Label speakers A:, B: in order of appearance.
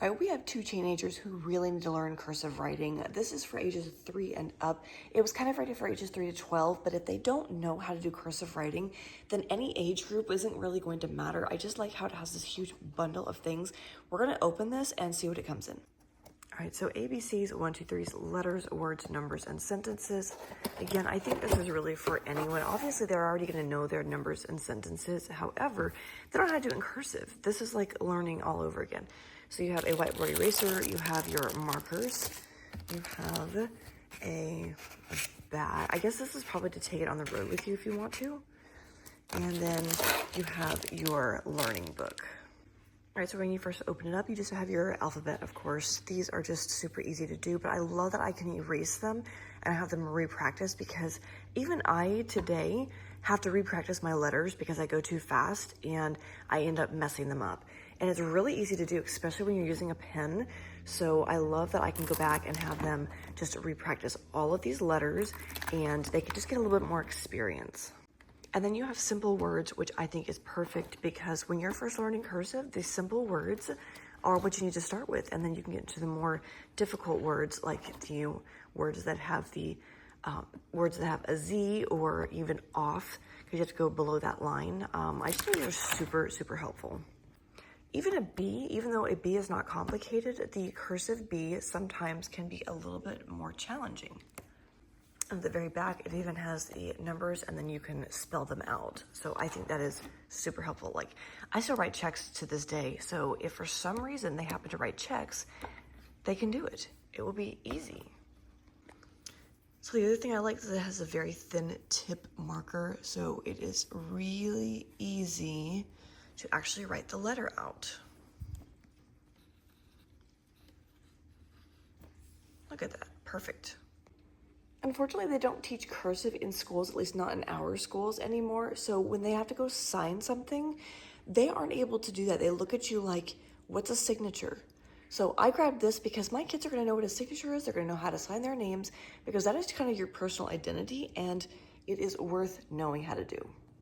A: All right, we have two teenagers who really need to learn cursive writing. This is for ages 3 and up. It was kind of rated for ages 3 to 12, but if they don't know how to do cursive writing, then any age group isn't really going to matter. I just like how it has this huge bundle of things. We're gonna open this and see what it comes in. All right, so ABCs, 1, 2, 3's, letters, words, numbers, and sentences. Again, I think this is really for anyone. Obviously, they're already gonna know their numbers and sentences. However, they don't know how to do it in cursive. This is like learning all over again. So you have a whiteboard eraser, you have your markers, you have a bat. I guess this is probably to take it on the road with you if you want to. And then you have your learning book. All right, so when you first open it up, you just have your alphabet, of course. These are just super easy to do, but I love that I can erase them and have them re-practice, because even I today have to re-practice my letters because I go too fast and I end up messing them up. And it's really easy to do, especially when you're using a pen. So I love that I can go back and have them just re-practice all of these letters, and they can just get a little bit more experience. And then you have simple words, which I think is perfect, because when you're first learning cursive, the simple words are what you need to start with. And then you can get into the more difficult words, like the words that have words that have a Z or even off, because you have to go below that line. I just think they're super, super helpful. Even a B, even though a B is not complicated, the cursive B sometimes can be a little bit more challenging. At the very back, it even has the numbers, and then you can spell them out. So I think that is super helpful. Like, I still write checks to this day. So if for some reason they happen to write checks, they can do it. It will be easy. So the other thing I like is it has a very thin tip marker. So it is really easy to actually write the letter out. Look at that, perfect. Unfortunately, they don't teach cursive in schools, at least not in our schools anymore. So when they have to go sign something, they aren't able to do that. They look at you like, what's a signature? So I grabbed this because my kids are gonna know what a signature is. They're gonna know how to sign their names, because that is kind of your personal identity, and it is worth knowing how to do.